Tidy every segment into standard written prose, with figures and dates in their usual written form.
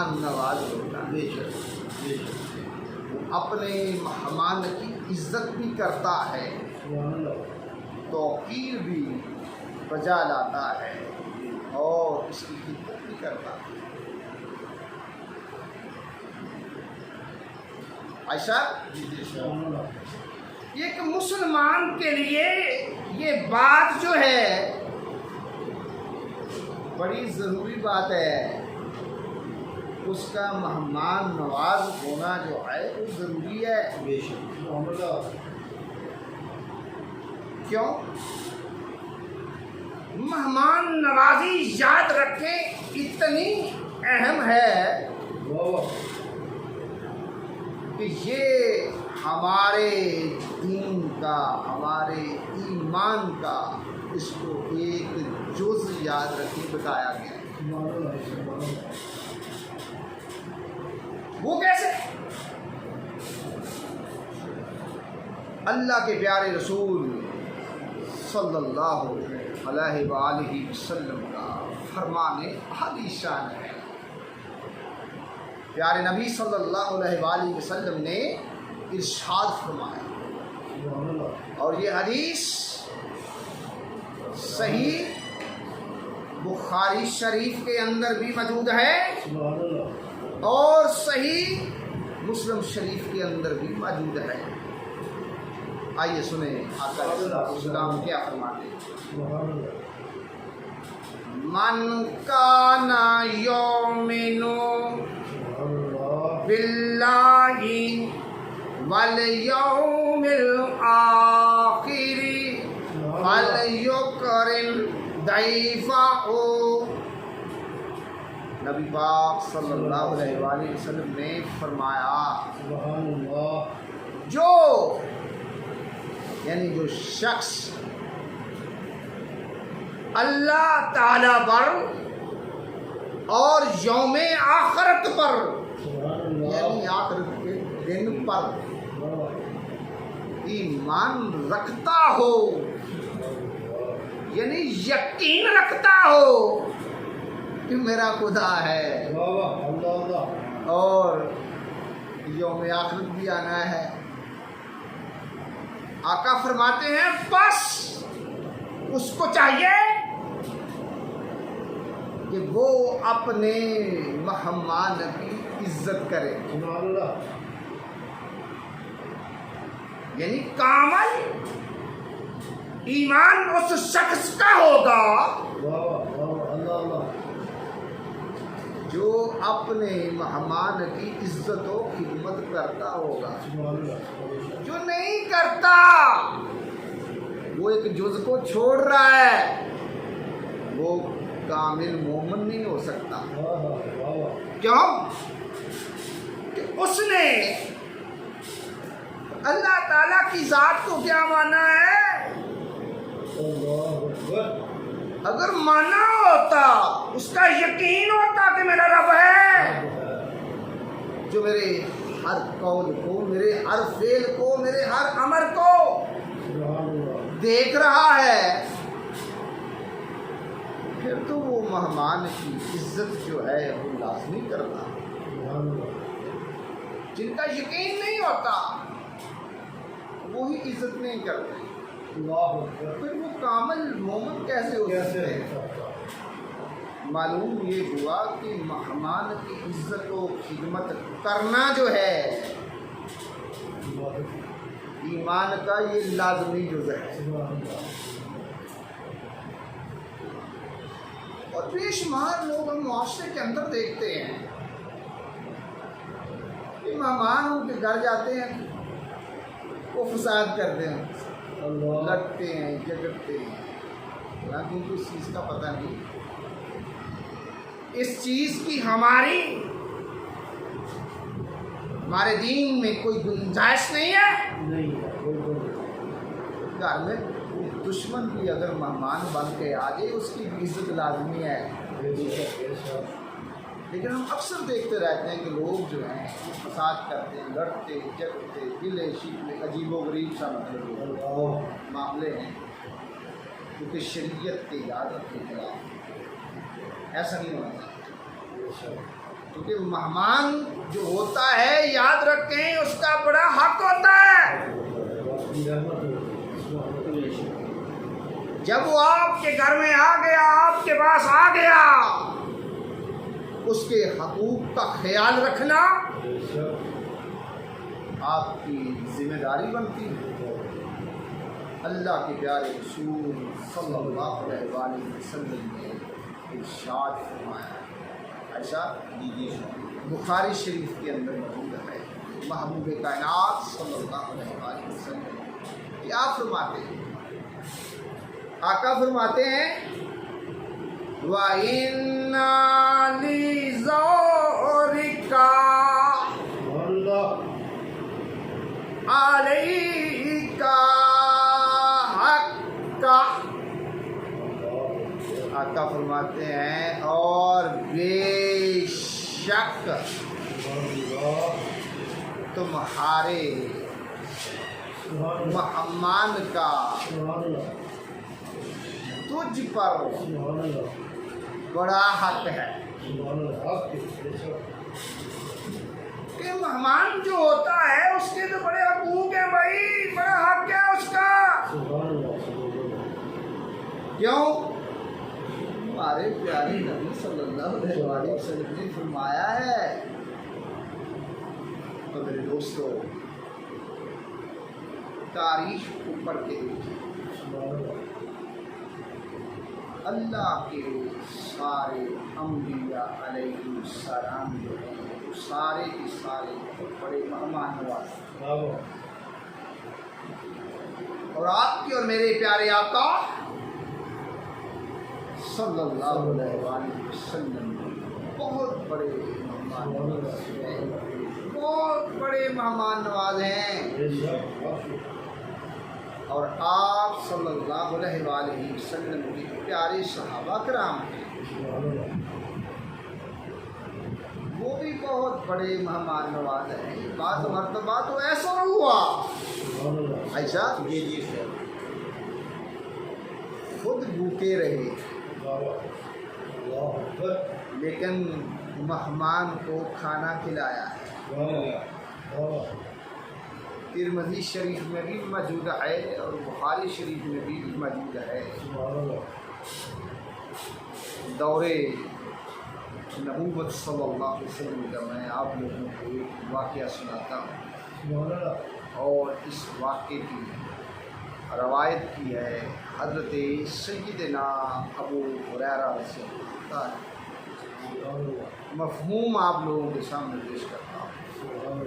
مہمان نواز ہوتا ہے، وہ اپنے مہمان کی عزت بھی کرتا ہے، توقیر بھی بجا لاتا ہے اور اس کی خدمت بھی کرتا ہے۔ عائشہ، ایک مسلمان کے لیے یہ بات جو ہے بڑی ضروری بات ہے، اس کا مہمان نواز ہونا جو ہے وہ ضروری ہے۔ کیوں؟ مہمان نوازی یاد رکھیں اتنی اہم ہے کہ یہ ہمارے دین کا، ہمارے ایمان کا اس کو ایک جز یاد رکھیں بتایا گیا ہے۔ وہ کیسے؟ اللہ کے پیارے رسول صلی اللہ علیہ وآلہ وسلم کا فرمان عالی شان ہے۔ پیارے نبی صلی اللہ علیہ وآلہ وسلم نے ارشاد فرمایا، اور یہ حدیث صحیح بخاری شریف کے اندر بھی موجود ہے اور صحیح مسلم شریف کے اندر بھی موجود ہے۔ آئیے سنیں آقا علیہ السلام کیا فرماتے ہیں۔ من کان یؤمن باللہ والیوم الآخر فلیکرم ضیفہ۔ نبی پاک صلی اللہ علیہ وآلہ وسلم نے فرمایا، جو یعنی جو شخص اللہ تعالی پر اور یوم آخرت پر یعنی آخرت کے دن پر ایمان رکھتا ہو، یعنی یقین رکھتا ہو کہ میرا خدا ہے اور یوم آخرت بھی آنا ہے، آقا فرماتے ہیں بس اس کو چاہیے کہ وہ اپنے مہمان کی عزت کرے، یعنی کامل ایمان اس شخص کا ہوگا جو اپنے مہمان کی عزت و خدمت کرتا ہوگا۔ جو نہیں کرتا وہ ایک جز کو چھوڑ رہا ہے، وہ کامل مومن نہیں ہو سکتا۔ کیوں؟ کہ اس نے اللہ تعالیٰ کی ذات کو کیا مانا ہے؟ اگر مانا ہوتا، اس کا یقین ہوتا کہ میرا رب ہے جو میرے ہر قول کو، میرے ہر فعل کو، میرے ہر امر کو دیکھ رہا ہے، پھر تو وہ مہمان کی عزت جو ہے وہ لازمی کرتا۔ جن کا یقین نہیں ہوتا وہی عزت نہیں کرتے، پھر وہ کامل مومن کیسے ہو سکتے ہیں؟ معلوم یہ ہوا کہ مہمان کی عزت و خدمت کرنا جو ہے ایمان کا یہ لازمی جزء ہے۔ اور بے شمار لوگ ہم معاشرے کے اندر دیکھتے ہیں کہ مہمان ان کے گھر جاتے ہیں، وہ فساد کرتے ہیں، لڑتے ہیں، جھگڑتے ہیں، حالانکہ ان کو اس چیز کا پتہ نہیں، اس چیز کی ہمارے دین میں کوئی گنجائش نہیں ہے۔ گھر میں دشمن بھی اگر مہمان بن کے آ جائے اس کی عزت لازمی ہے، لیکن ہم اکثر دیکھتے رہتے ہیں کہ لوگ جو ہیں فساد کرتے ہیں، لڑتے جھگڑتے، گلے شکوے، عجیب و غریب سا مطلب معاملے ہیں کیونکہ شریعت کی اجازت کے خلاف۔ ایسا نہیں ہونا چاہیے۔ کیونکہ مہمان جو ہوتا ہے یاد رکھیں اس کا بڑا حق ہوتا ہے. جب وہ آپ کے گھر میں آ گیا آپ کے پاس آ گیا اس کے حقوق کا خیال رکھنا آپ کی ذمہ داری بنتی ہے. اللہ کے پیارے رسول صلی اللہ علیہ وآلہ وسلم نے ارشاد فرمایا ایسا بخاری شریف کے اندر موجود ہے. محبوب کائنات صلی اللہ علیہ وآلہ وسلم کیا فرماتے ہیں؟ آقا فرماتے ہیں وَإِنَّا لِزَوْرِكَ عَلَيْكَ حَقًّا. آقا فرماتے ہیں اور بے شک تمہارے مہمان کا تجھ پر بڑا حق ہے. کہ مہمان جو ہوتا ہے اس کے تو بڑے حقوق ہیں بھائی, بڑا حق ہے اس کا. کیوں؟ ہمارے پیارے نبی صلی اللہ علیہ وسلم نے فرمایا ہے. تو میرے دوستو تاریخ کو پڑھ کے دیکھیے, اللہ کے سارے انبیاء علیہ السلام جو ہیں سارے کے سارے بڑے مہمان نواز, اور آپ کے اور میرے پیارے آقا صلی اللہ علیہ وآلہ وسلم بہت بڑے مہمان نواز ہیں, بہت بڑے مہمان نواز ہیں. اور آپ صلی اللہ علیہ وآلہ وسلم کے پیارے صحابہ کرام ہیں, وہ بھی بہت بڑے مہمان نواز ہیں. بعض مرتبہ تو ایسا ہوا ایسا خود بھوکے رہے لیکن مہمان کو کھانا کھلایا ہے. ترمذی شریف میں بھی موجود ہے اور بخاری شریف میں بھی موجود ہے. دور نبوت صلی اللہ علیہ وسلم کا میں آپ لوگوں کو ایک واقعہ سناتا ہوں, اور اس واقعے کی روایت کی ہے حضرت سیدنا ابو ہریرہ رضی اللہ عنہ. مفہوم آپ لوگوں کے سامنے پیش کرتا ہوں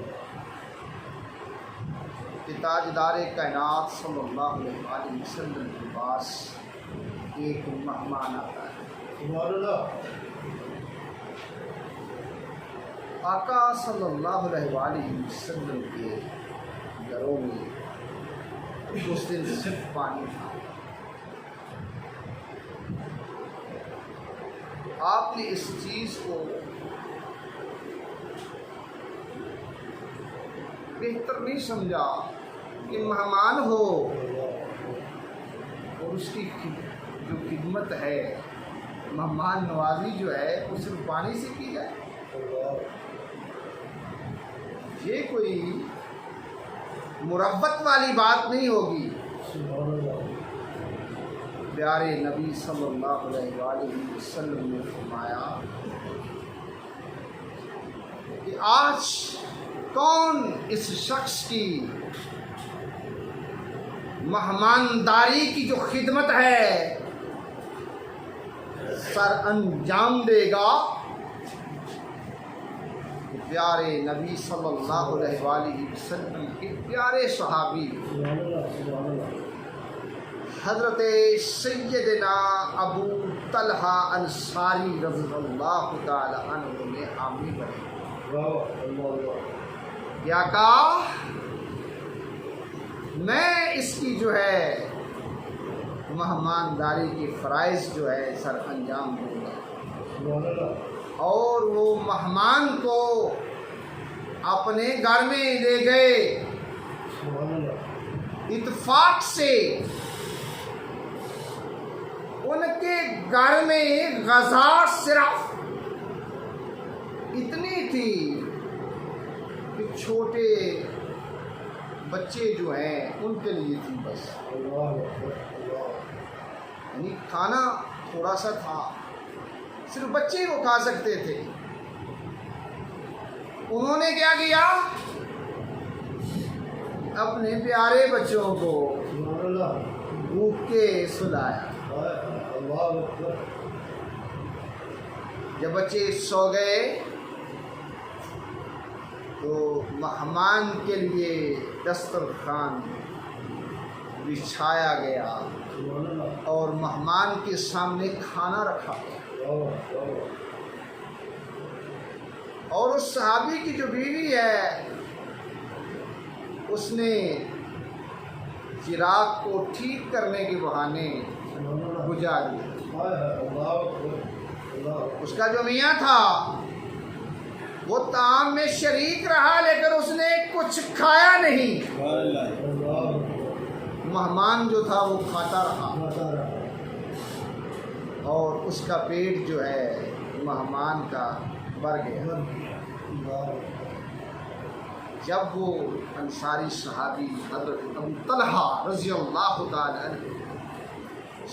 کہ تاجدار کائنات صلی اللہ علیہ وآلہ وسلم کے پاس ایک مہمان آتا ہے. آقا صلی اللہ علیہ وآلہ وسلم کے گھروں میں اس دن صرف پانی تھا. آپ نے اس چیز کو بہتر نہیں سمجھا کہ مہمان ہو اور اس کی جو خدمت ہے, مہمان نوازی جو ہے وہ صرف پانی سے کی جائے. یہ کوئی مربت والی بات نہیں ہوگی. پیارے نبی صلی اللہ علیہ وآلہ وسلم نے فرمایا کہ آج کون اس شخص کی مہمانداری کی جو خدمت ہے سر انجام دے گا. پیارے نبی صلی اللہ علیہ وآلہ وسلم کے پیارے صحابی حضرت سیدنا ابو طلحہ انصاری رضی اللہ تعالی عنہ نے حامی بنے. کیا کہا؟ میں اس کی جو ہے مہمانداری کی فرائض جو ہے سر انجام دوں گا. اور وہ مہمان کو اپنے گھر میں لے گئے. اتفاق سے ان کے گھر میں غذا صرف اتنی تھی کہ چھوٹے بچے جو ہیں ان کے لیے تھی بس، یعنی کھانا تھوڑا سا تھا، صرف بچے کو کھا سکتے تھے۔ انہوں نے کیا کیا؟ اپنے پیارے بچوں کو بھوک کے سلایا۔ جب بچے سو گئے تو مہمان کے لیے دسترخوان بچھایا گیا اور مہمان کے سامنے کھانا رکھا گیا، اور اس صحابی کی جو بیوی ہے اس نے چراغ کو ٹھیک کرنے کے بہانے بجھا دیا۔ اس کا جو میاں تھا وہ طعام میں شریک رہا لیکن اس نے کچھ کھایا نہیں، مہمان جو تھا وہ کھاتا رہا، اور اس کا پیٹ جو ہے مہمان کا بھر گیا۔ جب وہ انصاری صحابی حضرت ابو طلحہ رضی اللہ تعالی عنہ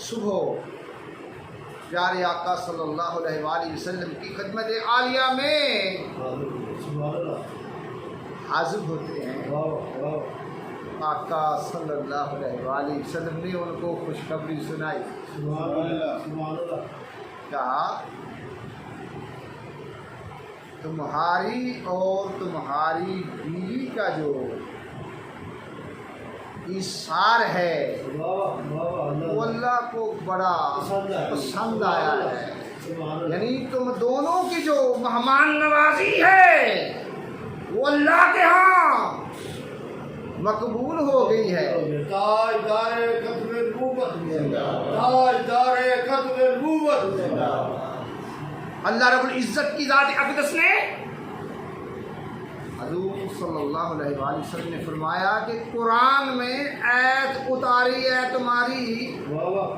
صبح پیارے آقا صلی اللہ علیہ وآلہ وسلم کی خدمت عالیہ میں حاضر ہوتے ہیں، آقا صلی اللہ علیہ وآلہ وسلم نے ان کو خوشخبری سنائی، کہا تمہاری اور تمہاری بیوی کا جو ایثار ہے وہ اللہ کو بڑا پسند آیا ہے، یعنی تم دونوں کی جو مہمان نوازی ہے وہ اللہ کے ہاں مقبول ہو گئی ہے۔ اللہ رب العزت کی ذات اقدس نے حضور صلی اللہ علیہ وآلہ وسلم نے فرمایا کہ قرآن میں آیت اتاری ہے تمہاری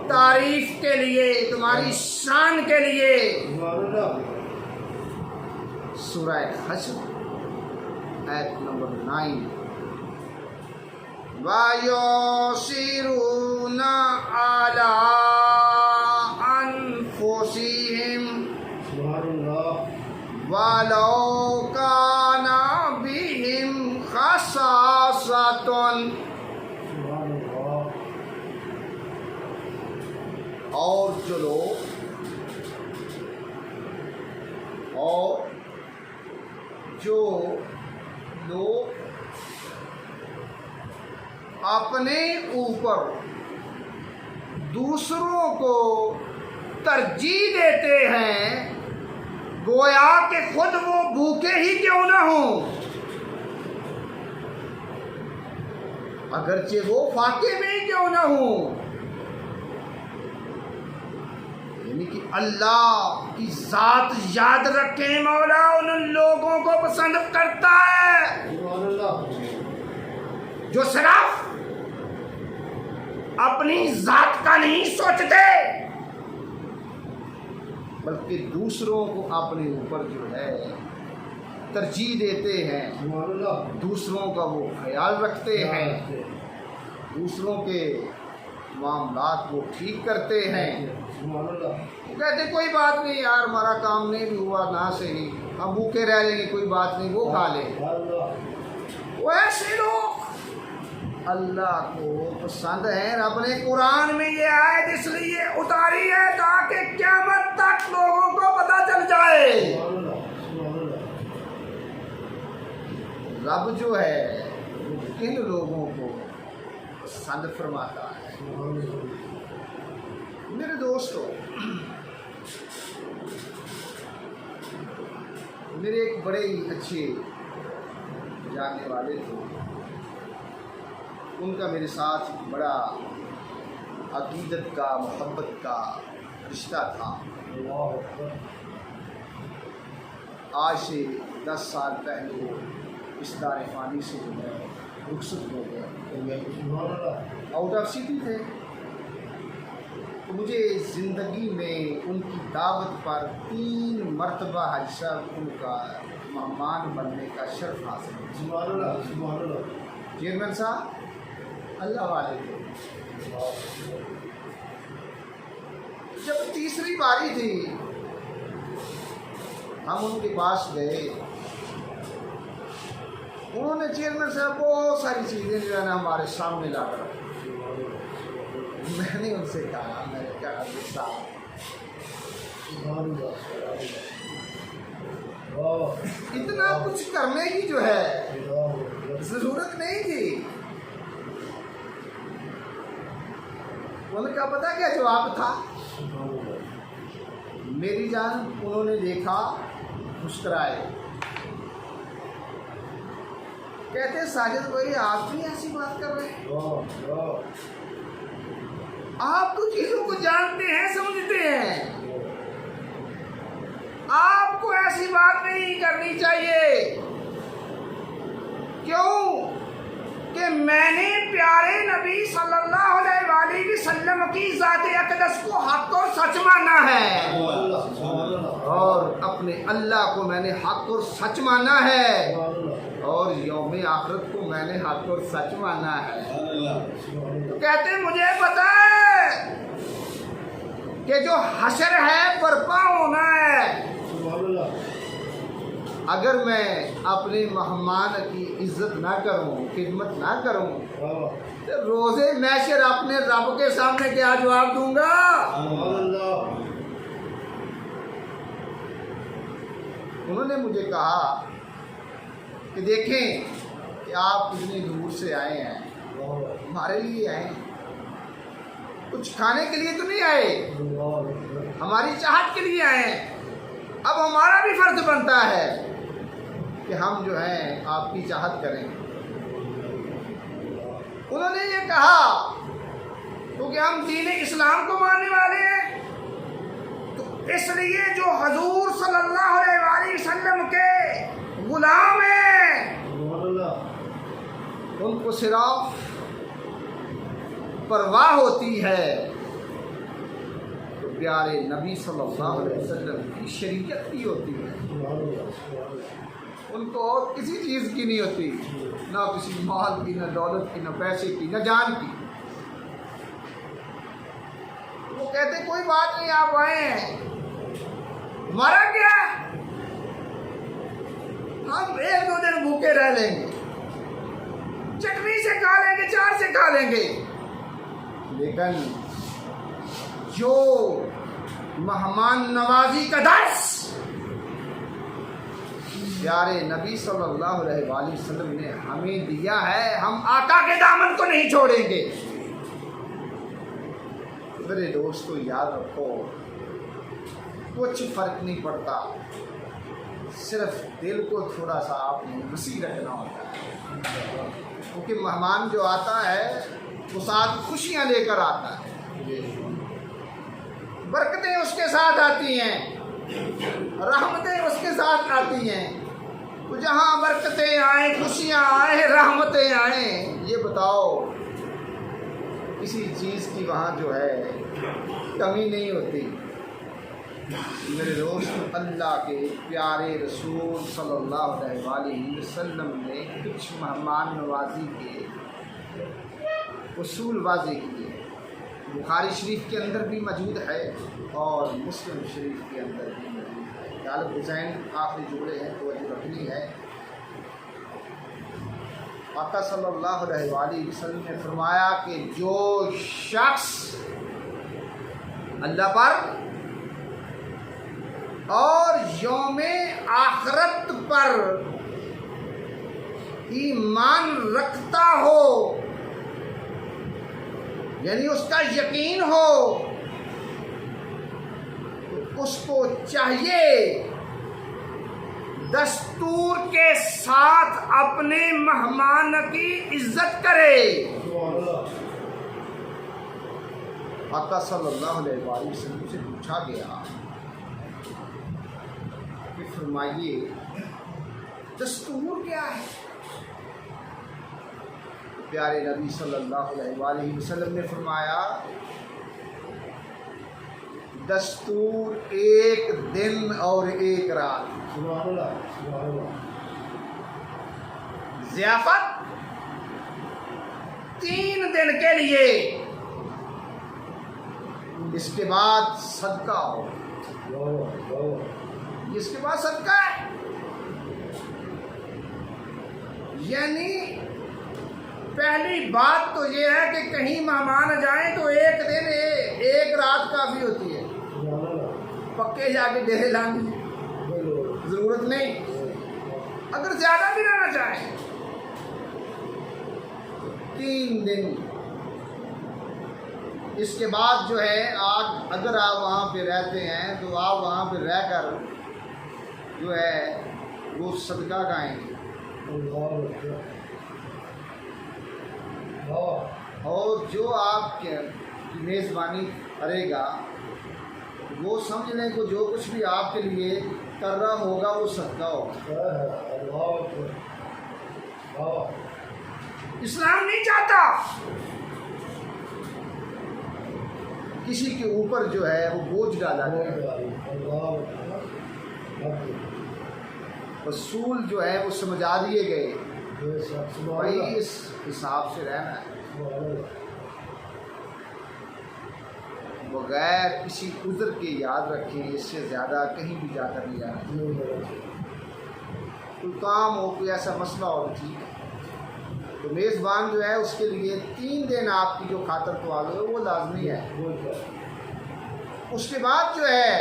تعریف کے لیے، تمہاری شان کے لیے، سورہ حشر آیت نمبر 9، وَيُؤْثِرُونَ عَلَىٰ أَنفُسِهِمْ وَلَوْ كَانَ بِهِمْ خَصَاصَةٌ۔ اور جو لوگ اپنے اوپر دوسروں کو ترجیح دیتے ہیں، گویا کہ خود وہ بھوکے ہی کیوں نہ ہوں، اگرچہ وہ فاقے میں ہی کیوں نہ ہوں، یعنی کہ اللہ کی ذات یاد رکھیں، مولا ان لوگوں کو پسند کرتا ہے جو صرف اپنی ذات کا نہیں سوچتے بلکہ دوسروں کو اپنے اوپر جو ہے ترجیح دیتے ہیں، دوسروں کا وہ خیال رکھتے ہیں، دوسروں کے معاملات کو ٹھیک کرتے ہیں۔ وہ کہتے کوئی بات نہیں یار، ہمارا کام نہیں بھی ہوا نہ صحیح، ہم بھوکے رہ لیں گے، کوئی بات نہیں، وہ کھا لیں۔ وہ ایسے لوگ اللہ کو پسند ہیں۔ رب نے قرآن میں یہ آیت اس لیے اتاری ہے تاکہ قیامت تک لوگوں کو پتہ چل جائے رب جو ہے وہ کن لوگوں کو پسند فرماتا ہے۔ میرے دوستو، میرے ایک بڑے ہی اچھے جاننے والے تھے، ان کا میرے ساتھ بڑا عقیدت کا، محبت کا رشتہ تھا۔ آج سے 10 سال پہلے اس دار فانی سے رخصت ہو گئے، آؤٹ آف سٹی تھے۔ تو مجھے زندگی میں ان کی دعوت پر 3 مرتبہ حاجی صاحب ان کا مہمان بننے کا شرف حاصل ہے۔ سبحان اللہ، سبحان اللہ۔ چیئرمین صاحب اللہ والے تھے۔ جب تیسری باری تھی ہم ان کے پاس گئے، انہوں نے چیئرمین صاحب بہت ساری چیزیں جو ہے نا ہمارے سامنے لا کر رکھی۔ میں نے ان سے کہا، میں نے کہا حاجی صاحب اتنا کچھ کرنے کی جو ہے ضرورت نہیں تھی۔ ان کا پتہ کیا جواب تھا؟ میری جان انہوں نے دیکھا، مسکرائے، کہتے ساجد بھائی آپ بھی ایسی بات کر رہے ہیں؟ آپ تو چیزوں کو جانتے ہیں، سمجھتے ہیں، آپ کو ایسی بات نہیں کرنی چاہیے۔ کیوں کہ میں نے پیارے نبی صلی اللہ علیہ وآلہ وسلم کی ذات اقدس کو حق اور سچ مانا ہے، اور اپنے اللہ کو میں نے حق اور سچ مانا ہے، اور یوم آخرت کو میں نے حق اور سچ مانا ہے۔ تو کہتے مجھے پتا ہے کہ جو حشر ہے برپا ہونا ہے، اگر میں اپنے مہمان کی عزت نہ کروں، خدمت نہ کروں، تو روزے محشر اپنے رب کے سامنے کیا جواب دوں گا؟ انہوں نے مجھے کہا کہ دیکھیں کہ آپ اتنی دور سے آئے ہیں، ہمارے لیے آئے ہیں، کچھ کھانے کے لیے تو نہیں آئے، ہماری چاہت کے لیے آئے ہیں۔ اب ہمارا بھی فرض بنتا ہے کہ ہم جو ہیں آپ کی چاہت کریں۔ انہوں نے یہ کہا کیونکہ ہم دین اسلام کو ماننے والے ہیں، تو اس لیے جو حضور صلی اللہ علیہ وآلہ وسلم کے غلام ہیں ان کو صرف پرواہ ہوتی ہے تو پیارے نبی صلی اللہ علیہ وسلم کی شریعت کی ہوتی ہے، ان کو اور کسی چیز کی نہیں ہوتی، نہ کسی مال کی، نہ دولت کی، نہ پیسے کی، نہ جان کی۔ وہ کہتے کوئی بات نہیں، آپ آئے ہیں، ہمارا کیا، ہم 1-2 دن بھوکے رہ لیں گے، چٹنی سے کھا لیں گے، چار سے کھا لیں گے، لیکن جو مہمان نوازی کا درس پیارے نبی صلی اللہ علیہ وآلہ وسلم نے ہمیں دیا ہے، ہم آقا کے دامن کو نہیں چھوڑیں گے۔ میرے دوستو یاد رکھو، کچھ فرق نہیں پڑتا، صرف دل کو تھوڑا سا آپ نے وسیع رکھنا ہوتا ہے، کیونکہ مہمان جو آتا ہے وہ ساتھ خوشیاں لے کر آتا ہے، برکتیں اس کے ساتھ آتی ہیں، رحمتیں اس کے ساتھ آتی ہیں۔ تو جہاں برکتیں آئیں، خوشیاں آئیں، رحمتیں آئیں، یہ بتاؤ کسی چیز کی وہاں جو ہے کمی نہیں ہوتی۔ میرے دوست، اللہ کے پیارے رسول صلی اللہ علیہ وآلہ وسلم نے کچھ مہمان نوازی کے اصول واضح کیے، بخاری شریف کے اندر بھی موجود ہے اور مسلم شریف کے اندر بھی موجود ہے۔ غالب حسین آخری جملے ہیں، توجہ رکھنی ہے۔ آقا صلی اللہ علیہ وآلہ وسلم نے فرمایا کہ جو شخص اللہ پر اور یوم آخرت پر ایمان رکھتا ہو، یعنی اس کا یقین ہو، تو اس کو چاہیے دستور کے ساتھ اپنے مہمان کی عزت کرے۔ آقا صلی اللہ علیہ وآلہ وسلم سے پوچھا گیا کہ فرمائیے دستور کیا ہے؟ پیارے نبی صلی اللہ علیہ وآلہ وسلم نے فرمایا دستور ایک دن اور ایک رات. سبحان اللہ سبحان اللہ. ضیافت 3 دن کے لیے، اس کے بعد صدقہ ہو. اس کے بعد صدقہ ہے. یعنی پہلی بات تو یہ ہے کہ کہیں مہمان جائیں تو ایک دن ایک رات کافی ہوتی ہے. پکے جا کے ڈیرے لانے ضرورت نہیں. اگر زیادہ بھی رہنا چاہیں 3 دن. اس کے بعد جو ہے اگر آپ وہاں پہ رہتے ہیں تو آپ وہاں پہ رہ کر جو ہے وہ صدقہ گائیں گے. اور جو آپ کی میزبانی کرے گا وہ سمجھ لیں کہ جو کچھ بھی آپ کے لیے کر رہا ہوگا وہ صدقہ ہوگا. اسلام نہیں چاہتا کسی کے اوپر جو ہے وہ بوجھ ڈالا جائے. رسول جو ہے وہ سمجھا دیے گئے بھائی اس حساب سے رہنا ہے. بغیر کسی عذر کے یاد رکھیں اس سے زیادہ کہیں بھی جا کر نہیں جانا. کوئی کام ہو کوئی ایسا مسئلہ ہو تو ٹھیک ہے. تو میزبان جو ہے اس کے لیے 3 دن آپ کی جو خاطر تواضع ہے وہ لازمی ہے. اس کے بعد جو ہے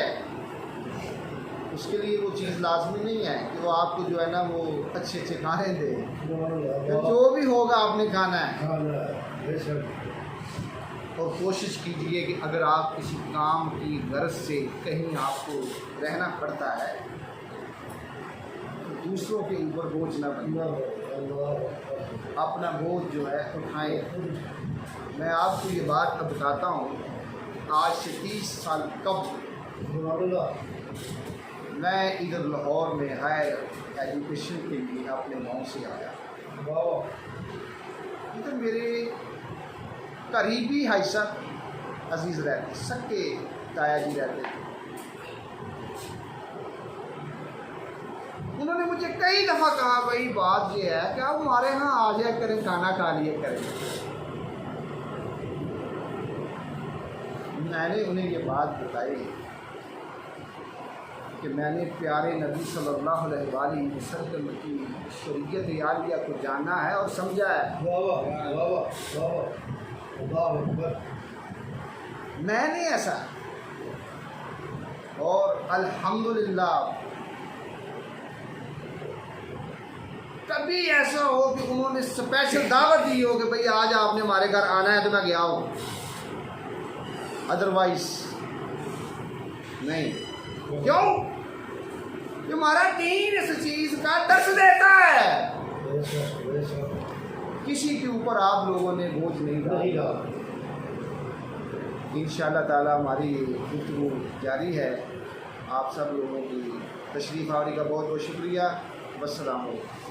اس کے لیے وہ چیز لازمی نہیں ہے کہ وہ آپ کو جو ہے نا وہ اچھے اچھے کھانے دے. جو بھی ہوگا آپ نے کھانا ہے. اور کوشش کیجئے کہ اگر آپ کسی کام کی غرض سے کہیں آپ کو رہنا پڑتا ہے تو دوسروں کے اوپر بوجھ نہ بننا. اپنا بوجھ جو ہے اٹھائیں. میں آپ کو یہ بات بتاتا ہوں. آج سے 30 سال قبل میں ادھر لاہور میں ہائر ایجوکیشن کے لیے اپنے گاؤں سے آیا. ادھر میرے قریبی حیثیت عزیز رہتے سکے تایا جی رہتے تھے. انہوں نے مجھے کئی دفعہ کہا بھائی بات یہ ہے کہ آپ ہمارے یہاں آ جایا کریں کھانا کھا لیا کریں. میں نے انہیں یہ بات بتائی کہ میں نے پیارے نبی صلی اللہ علیہ وآلہ وسلم کی شریعت عالیہ کو جانا ہے اور سمجھا ہے. میں نے ایسا اور الحمدللہ کبھی ایسا ہو کہ انہوں نے اسپیشل دعوت دی ہو کہ بھئی آج آپ نے ہمارے گھر آنا ہے تو میں گیا ہوں. ادروائز نہیں. کیوں کہ ہمارا دین اس چیز کا درس دیتا ہے. کسی کے اوپر آپ لوگوں نے بوجھ نہیں ڈالا. انشاءاللہ تعالی ہماری گفتگو جاری ہے. آپ سب لوگوں کی تشریف آوری کا بہت بہت شکریہ. والسلام علیکم.